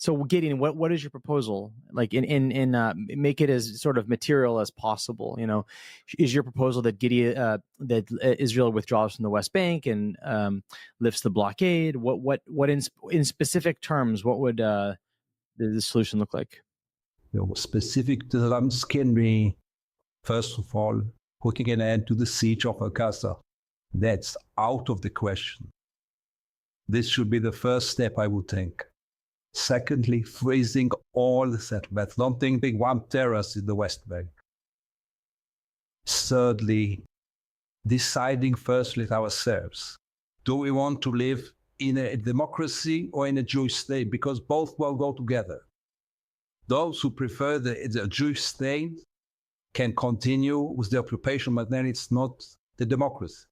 So Gideon, what is your proposal? Like make it as sort of material as possible. Is your proposal that Israel withdraws from the West Bank and lifts the blockade? What in specific terms? What would the solution look like? Specific terms can be, first of all, putting an end to the siege of Gaza. That's out of the question. This should be the first step, I would think. Secondly, freezing all the settlements, not thinking one terrace in the West Bank. Thirdly, deciding firstly with ourselves. Do we want to live in a democracy or in a Jewish state? Because both will go together. Those who prefer the Jewish state can continue with the occupation, but then it's not the democracy.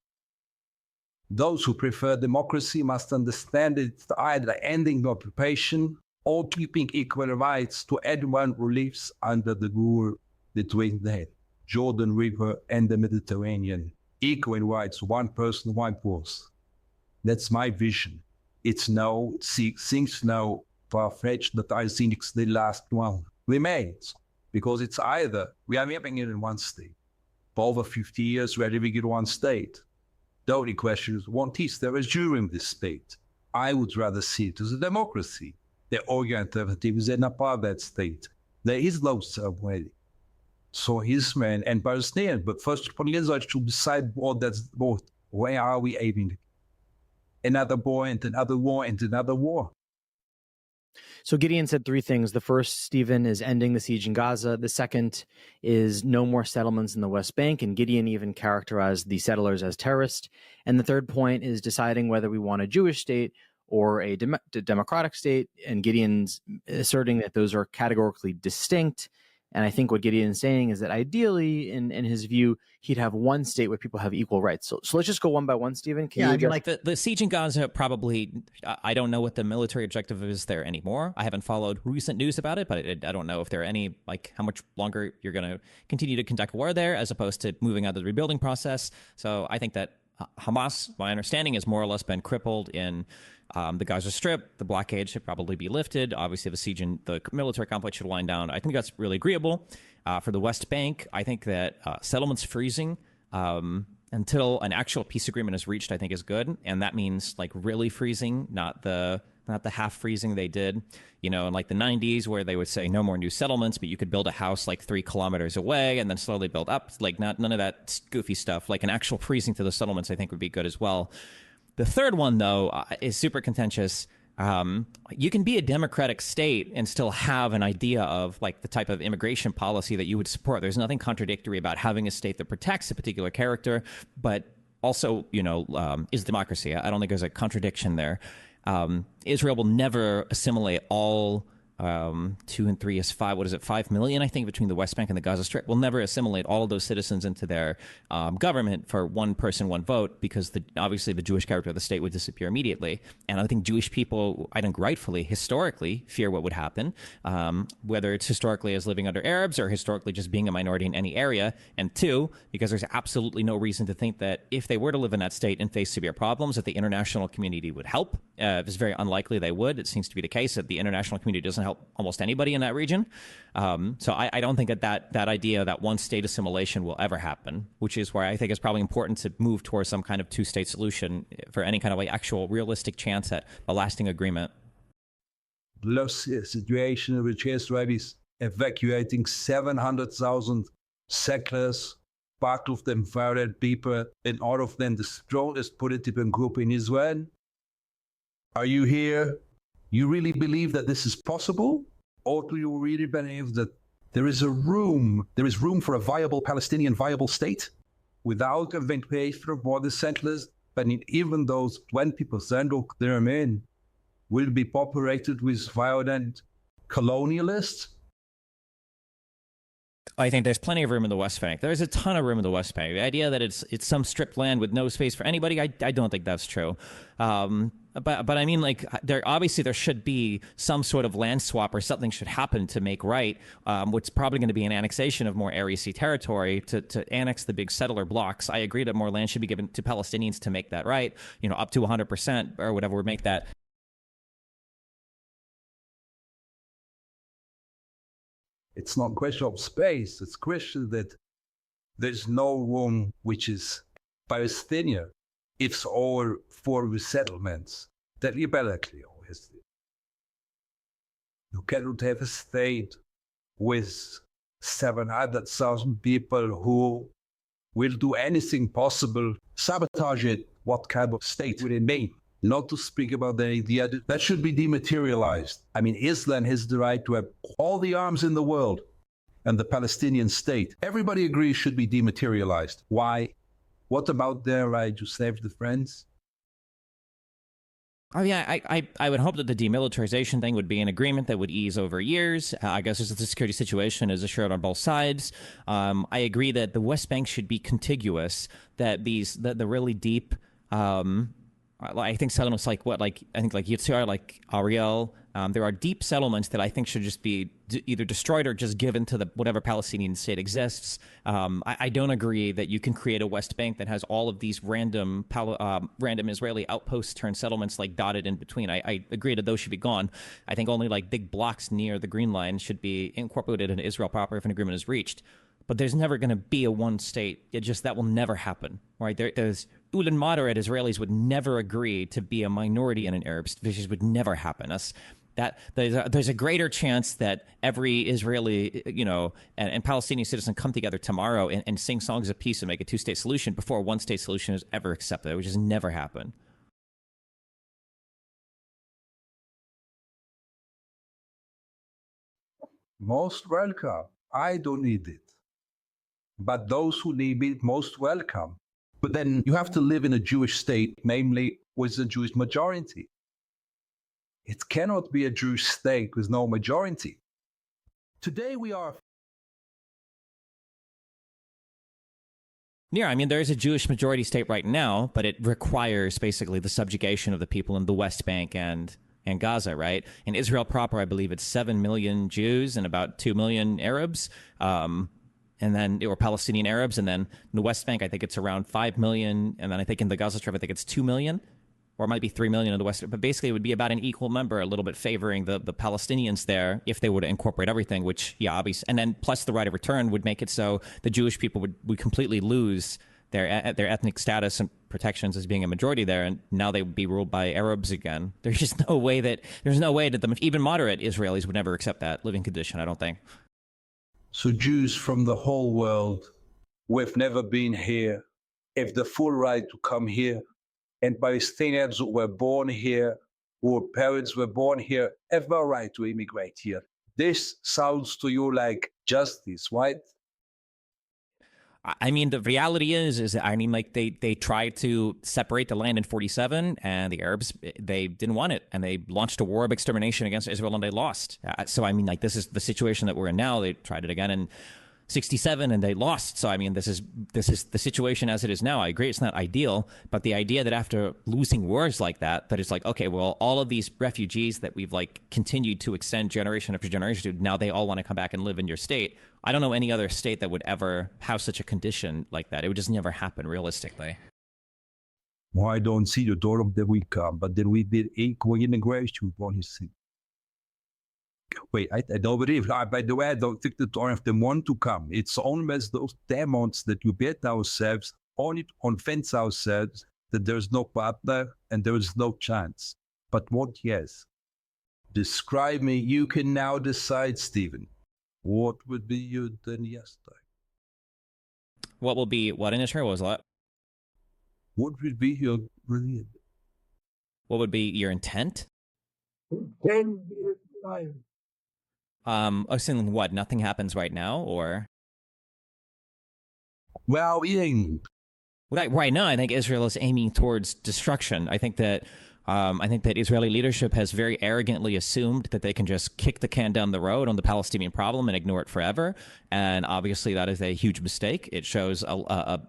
Those who prefer democracy must understand it's either ending the occupation or keeping equal rights to anyone who lives under the rule between the Jordan River and the Mediterranean. Equal rights, one person, one voice. That's my vision. It's now, things now far-fetched, but I think it's the last one remains. Because it's either we are living in one state. For over 50 years, we are living in one state. The only question is, what is there a Jew in this state? I would rather see it as a democracy. The alternative is an apartheid state. There is no subway. So Israel and Palestinian, but first of all, Israel should decide what that's both. Where are we aiming? Another war and another war and another war. So Gideon said three things. The first, Stephen, is ending the siege in Gaza. The second is no more settlements in the West Bank, and Gideon even characterized the settlers as terrorists. And the third point is deciding whether we want a Jewish state or a democratic state, and Gideon's asserting that those are categorically distinct. And I think what Gideon's saying is that ideally, in his view, he'd have one state where people have equal rights. So let's just go one by one, Stephen. Like the siege in Gaza, probably, I don't know what the military objective is there anymore. I haven't followed recent news about it, but I don't know if there are any, like how much longer you're going to continue to conduct war there as opposed to moving out of the rebuilding process. So I think that Hamas, my understanding, has more or less been crippled in the Gaza Strip. The blockade should probably be lifted. Obviously, the siege in the military complex should wind down. I think that's really agreeable. For the West Bank, I think that settlements freezing until an actual peace agreement is reached, I think is good. And that means like really freezing, not the half freezing they did, in like the 90s where they would say no more new settlements, but you could build a house like 3 kilometers away and then slowly build up. Like none of that goofy stuff. Like an actual freezing to the settlements, I think would be good as well. The third one, though, is super contentious. You can be a democratic state and still have an idea of like the type of immigration policy that you would support. There's nothing contradictory about having a state that protects a particular character, but also, is democracy. I don't think there's a contradiction there. Israel will never assimilate all 2 and 3 is 5. What is it? 5 million, I think, between the West Bank and the Gaza Strip. Will never assimilate all of those citizens into their government for one person, one vote, because obviously the Jewish character of the state would disappear immediately. And I think Jewish people, I think rightfully, historically, fear what would happen, whether it's historically as living under Arabs or historically just being a minority in any area. And 2, because there's absolutely no reason to think that if they were to live in that state and face severe problems, that the international community would help. It's very unlikely they would. It seems to be the case that the international community doesn't help almost anybody in that region. So I don't think that idea that one state assimilation will ever happen, which is where I think it's probably important to move towards some kind of 2-state solution for any kind of like actual realistic chance at a lasting agreement. The situation in which Israel is evacuating 700,000 settlers, part of them violent people, and all of them the strongest political group in Israel. Are you here? You really believe that this is possible? Or do you really believe that there is room for a viable Palestinian viable state without evacuation of all the settlers, but even those 20% of their men will be populated with violent colonialists? I think there's plenty of room in the West Bank. There's a ton of room in the West Bank. The idea that it's some stripped land with no space for anybody, I don't think that's true. But I mean, like, there should be some sort of land swap or something should happen to make right. What's probably going to be an annexation of more Area C territory to annex the big settler blocks. I agree that more land should be given to Palestinians to make that right. Up to 100% or whatever would make that It's not a question of space. It's a question that there's no room which is Palestinian. It's all for resettlements. Deliberately, obviously. You cannot have a state with 700,000 people who will do anything possible, sabotage it. What kind of state will it be? Not to speak about the idea that should be dematerialized. I mean, Islam has the right to have all the arms in the world, and the Palestinian state, everybody agrees, should be dematerialized. Why? What about their right to save the friends? Oh yeah, I would hope that the demilitarization thing would be an agreement that would ease over years. I guess the security situation is assured on both sides. I agree that the West Bank should be contiguous. That the really deep, I think settlements like Yitzhar, like Ariel. There are deep settlements that I think should just be either destroyed or just given to whatever Palestinian state exists. I don't agree that you can create a West Bank that has all of these random Israeli outposts turned settlements like dotted in between. I agree that those should be gone. I think only like big blocks near the Green Line should be incorporated into Israel proper if an agreement is reached. But there's never going to be a one state. That will never happen, right? There's even moderate Israelis would never agree to be a minority in an Arab state. This would never happen. There's a greater chance that every Israeli, and Palestinian citizen come together tomorrow and sing songs of peace and make a two-state solution before a one-state solution is ever accepted. It would just never happen. Most welcome. I don't need it. But those who need it, most welcome. But then you have to live in a Jewish state, namely with a Jewish majority. It cannot be a Jewish state with no majority. Today we are... Yeah, I mean, there is a Jewish majority state right now, but it requires basically the subjugation of the people in the West Bank and Gaza, right? In Israel proper, I believe it's 7 million Jews and about 2 million Arabs. And then or Palestinian Arabs, and then in the West Bank, I think it's around 5 million, and then I think in the Gaza Strip, I think it's 2 million, or it might be 3 million in the West. But basically, it would be about an equal number, a little bit favoring the Palestinians there if they were to incorporate everything. Which, yeah, obviously, and then plus the right of return would make it so the Jewish people would completely lose their ethnic status and protections as being a majority there, and now they would be ruled by Arabs again. There's no way that even moderate Israelis would never accept that living condition. I don't think. So Jews from the whole world who have never been here have the full right to come here, and Palestinians who were born here, whose parents were born here, have no right to immigrate here. This sounds to you like justice, right? I mean, the reality is I mean, like they tried to separate the land in 1947, and the Arabs, they didn't want it, and they launched a war of extermination against Israel, and they lost. So I mean, like this is the situation that we're in now. They tried it again in 1967, and they lost. So I mean, this is the situation as it is now. I agree, it's not ideal, but the idea that after losing wars like that it's like, okay, well, all of these refugees that we've like continued to extend generation after generation to, now they all want to come back and live in your state. I don't know any other state that would ever have such a condition like that. It would just never happen realistically. Well, I don't see the door of the week come, but then we did equal immigration policy. Wait, I don't believe. By the way, I don't think the door of them want to come. It's only as those demons that we bet ourselves on it, convince ourselves that there's no partner and there is no chance. But what, yes? Describe me. You can now decide, Stephen. What would be your then yes time? What will be what in Israel? What was that? What would be your brilliant? What would be your intent? Assuming what? Nothing happens right now, or? Well, right now, I think Israel is aiming towards destruction. I think that Israeli leadership has very arrogantly assumed that they can just kick the can down the road on the Palestinian problem and ignore it forever. And obviously, that is a huge mistake. It shows a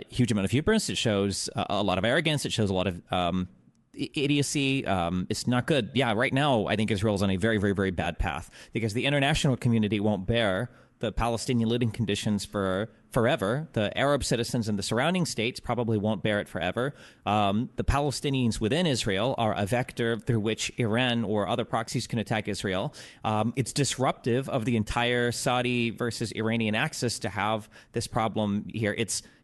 huge amount of hubris. It shows a lot of arrogance. It shows a lot of idiocy. It's not good. Yeah, right now, I think Israel is on a very, very, very bad path because the international community won't bear the Palestinian living conditions for forever. The Arab citizens in the surrounding states probably won't bear it forever. The Palestinians within Israel are a vector through which Iran or other proxies can attack Israel. It's disruptive of the entire Saudi versus Iranian axis to have this problem here.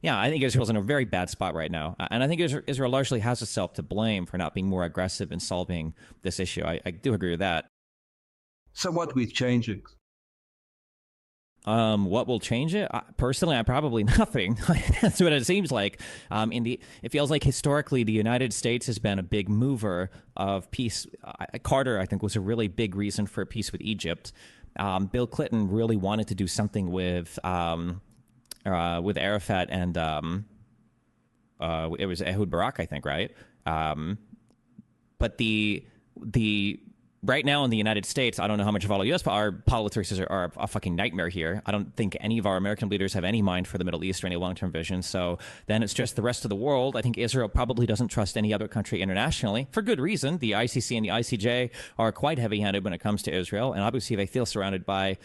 I think Israel's in a very bad spot right now. And I think Israel largely has itself to blame for not being more aggressive in solving this issue. I do agree with that. So what will change it? What will change it? Personally, probably nothing. That's what it seems like. It feels like historically the United States has been a big mover of peace. Carter, I think, was a really big reason for peace with Egypt. Bill Clinton really wanted to do something with Arafat and it was Ehud Barak, I think, right? But the right now in the United States, I don't know how much of all of U.S. Our politics are a fucking nightmare here. I don't think any of our American leaders have any mind for the Middle East or any long-term vision. So then it's just the rest of the world. I think Israel probably doesn't trust any other country internationally for good reason. The ICC and the ICJ are quite heavy-handed when it comes to Israel. And obviously they feel surrounded by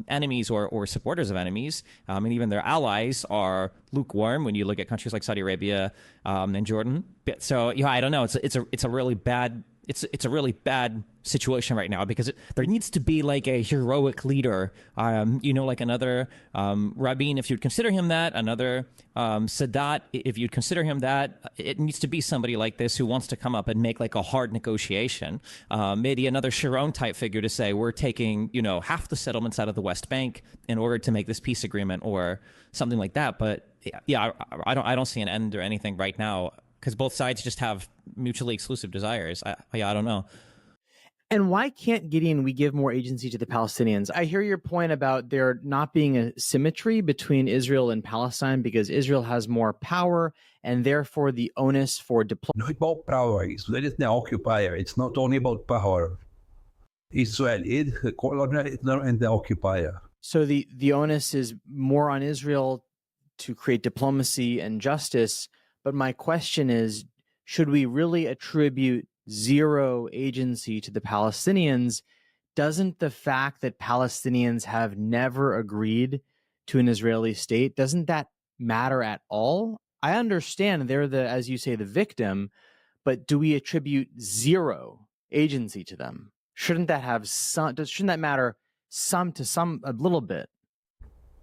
enemies or supporters of enemies. And even their allies are lukewarm when you look at countries like Saudi Arabia and Jordan. So, I don't know. It's a really bad... It's a really bad situation right now because there needs to be like a heroic leader, like another Rabin, if you'd consider him that, another Sadat, if you'd consider him that. It needs to be somebody like this who wants to come up and make like a hard negotiation. Maybe another Sharon type figure to say we're taking half the settlements out of the West Bank in order to make this peace agreement or something like that. But I don't see an end or anything right now. Because both sides just have mutually exclusive desires. I don't know. And why can't, Gideon, we give more agency to the Palestinians? I hear your point about there not being a symmetry between Israel and Palestine because Israel has more power and therefore the onus for diplomacy. Not about power. Israel is the occupier. It's not only about power. Israel is the colonizer and the occupier. So the onus is more on Israel to create diplomacy and justice. But my question is, should we really attribute zero agency to the Palestinians? Doesn't the fact that Palestinians have never agreed to an Israeli state, doesn't that matter at all? I understand they're as you say, the victim, but do we attribute zero agency to them? Shouldn't that matter a little bit?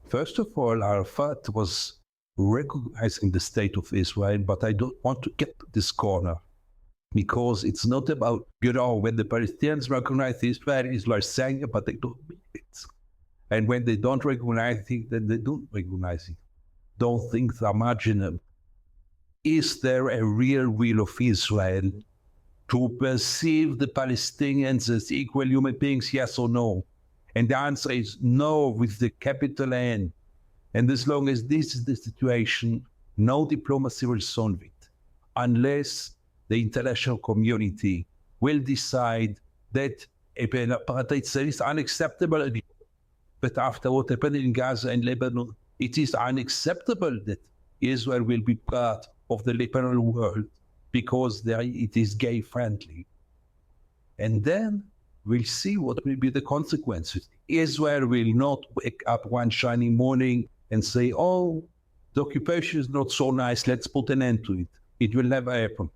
First of all, Arafat was recognizing the state of Israel, but I don't want to get to this corner because it's not about, when the Palestinians recognize Israel is saying it, but they don't mean it. And when they don't recognize it, then they don't recognize it. Don't think they're marginal. Is there a real will of Israel to perceive the Palestinians as equal human beings, yes or no? And the answer is no, with the capital N. And as long as this is the situation, no diplomacy will solve it, unless the international community will decide that apartheid is unacceptable. But after what happened in Gaza and Lebanon, it is unacceptable that Israel will be part of the Lebanon world because it is gay-friendly. And then we'll see what will be the consequences. Israel will not wake up one shiny morning and say, oh, the occupation is not so nice, let's put an end to it. It will never happen.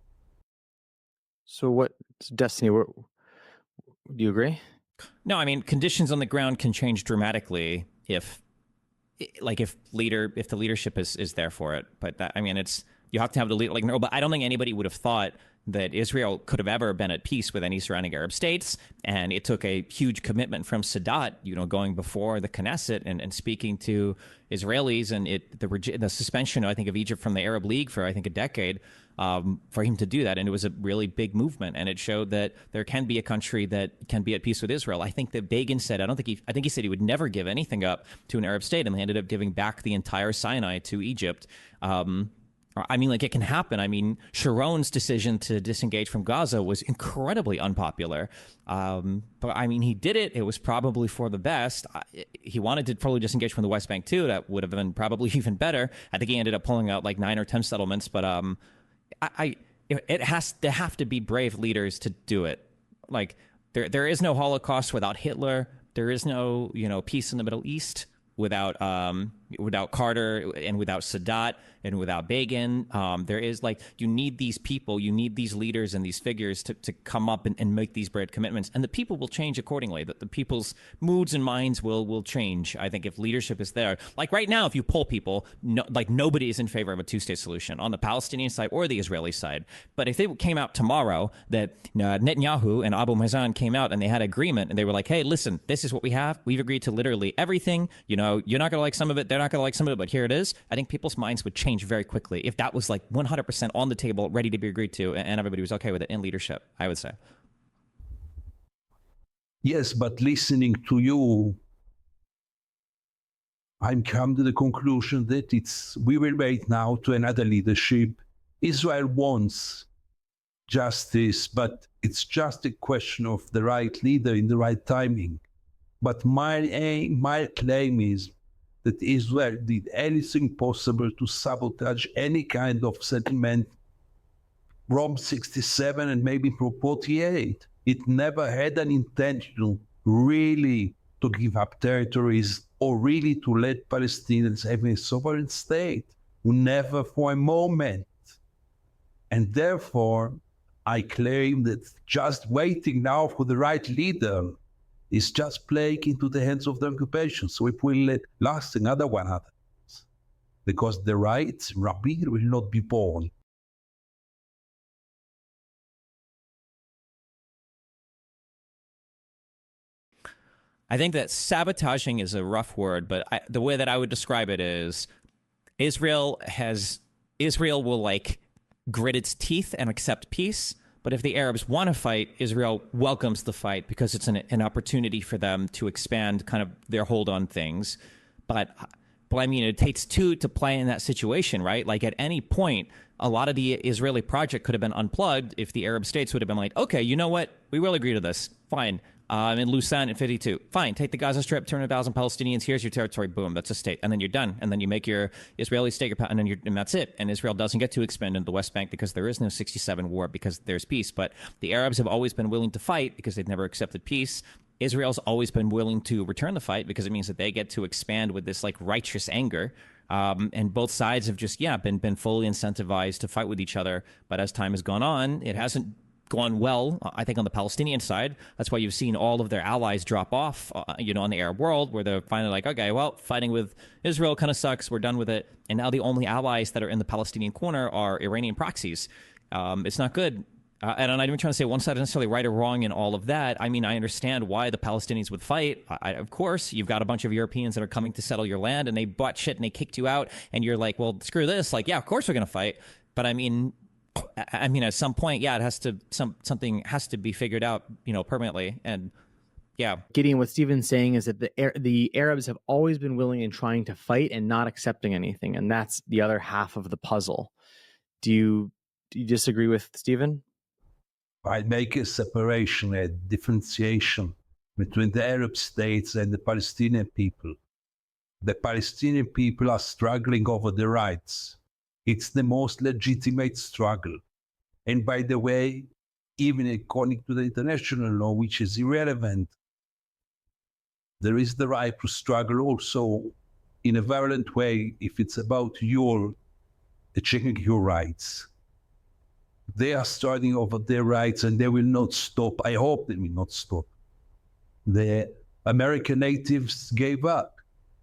So what, Destiny, do you agree? No, I mean, conditions on the ground can change dramatically if the leadership is there for it. But you have to have the leader. But I don't think anybody would have thought that Israel could have ever been at peace with any surrounding Arab states. And it took a huge commitment from Sadat, going before the Knesset and speaking to Israelis and the suspension, I think, of Egypt from the Arab League for, I think, a decade for him to do that. And it was a really big movement. And it showed that there can be a country that can be at peace with Israel. I think that Begin said, I think he said he would never give anything up to an Arab state. And they ended up giving back the entire Sinai to Egypt. It can happen. Sharon's decision to disengage from Gaza was incredibly unpopular. But he did it. It was probably for the best. He wanted to fully disengage from the West Bank too. That would have been probably even better. I think he ended up pulling out like 9 or 10 settlements. But there have to be brave leaders to do it. There is no Holocaust without Hitler. There is no, peace in the Middle East without Carter and without Sadat and without Begin. There is you need these people, you need these leaders and these figures to come up and make these brave commitments, and the people will change accordingly. That the people's moods and minds will change. I think if leadership is there, like right now, if you poll people, nobody is in favor of a two-state solution on the Palestinian side or the Israeli side. But if it came out tomorrow that Netanyahu and Abu Mazen came out and they had agreement and they were like, hey, listen, this is what we have. We've agreed to literally everything. You're not going to like some of it. They're not going to like some of it, but here it is. I think people's minds would change very quickly if that was 100% on the table, ready to be agreed to, and everybody was okay with it in leadership, I would say. Yes, but listening to you, I'm come to the conclusion that we will wait now to another leadership. Israel wants justice, but it's just a question of the right leader in the right timing. But my claim is that Israel did anything possible to sabotage any kind of settlement from 67 and maybe from 48. It never had an intention really to give up territories or really to let Palestinians have a sovereign state. Never for a moment. And therefore, I claim that just waiting now for the right leader is just playing into the hands of the occupation. So it will last another 100 years, because the right Rabbi will not be born. I think that sabotaging is a rough word, but the way that I would describe it is Israel will grit its teeth and accept peace. But if the Arabs want to fight, Israel welcomes the fight because it's an opportunity for them to expand kind of their hold on things. But I mean, it takes two to play in that situation, right? Like at any point, a lot of the Israeli project could have been unplugged if the Arab states would have been like, okay, you know what? We will agree to this. Fine. In Lausanne in 52. Fine, take the Gaza Strip, 200,000 Palestinians, here's your territory, boom, that's a state. And then you're done. And then you make your Israeli state, and that's it. And Israel doesn't get to expand into the West Bank because there is no 67 war, because there's peace. But the Arabs have always been willing to fight because they've never accepted peace. Israel's always been willing to return the fight because it means that they get to expand with this righteous anger. And both sides have just, been fully incentivized to fight with each other. But as time has gone on, it hasn't gone well, I think, on the Palestinian side. That's why you've seen all of their allies drop off, on the Arab world, where they're finally like, okay, well, fighting with Israel kind of sucks. We're done with it. And now the only allies that are in the Palestinian corner are Iranian proxies. It's not good. And I'm not even trying to say one side is necessarily right or wrong in all of that. I mean, I understand why the Palestinians would fight. Of course, you've got a bunch of Europeans that are coming to settle your land, and they bought shit and they kicked you out. And you're like, well, screw this. Yeah, of course we're going to fight. But I mean, at some point, it has to something has to be figured out, permanently. And Gideon, what Stephen's saying is that the Arabs have always been willing and trying to fight and not accepting anything, and that's the other half of the puzzle. Do you disagree with Stephen? I make a separation, a differentiation between the Arab states and the Palestinian people. The Palestinian people are struggling over their rights. It's the most legitimate struggle. And by the way, even according to the international law, which is irrelevant, there is the right to struggle also in a violent way if it's about checking your rights. They are starting over their rights, and they will not stop. I hope they will not stop. The American natives gave up.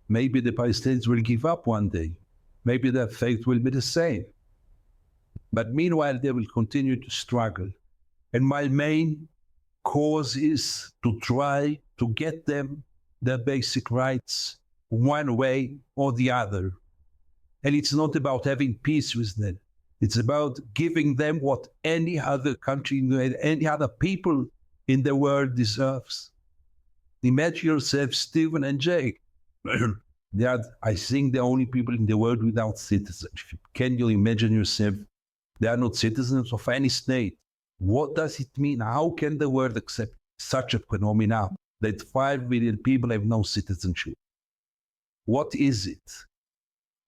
Maybe the Palestinians will give up one day. Maybe their fate will be the same. But meanwhile, they will continue to struggle. And my main cause is to try to get them their basic rights one way or the other. And it's not about having peace with them. It's about giving them what any other country, any other people in the world deserves. Imagine yourself, Stephen and Jake. They are, I think, the only people in the world without citizenship. Can you imagine yourself? They are not citizens of any state. What does it mean? How can the world accept such a phenomenon that 5 million people have no citizenship? What is it,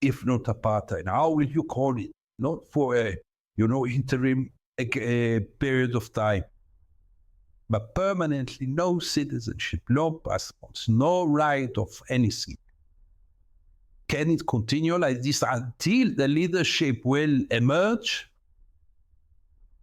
if not apartheid? How will you call it? Not for a, interim period of time, but permanently no citizenship, no passports, no right of anything. can it continue like this until the leadership will emerge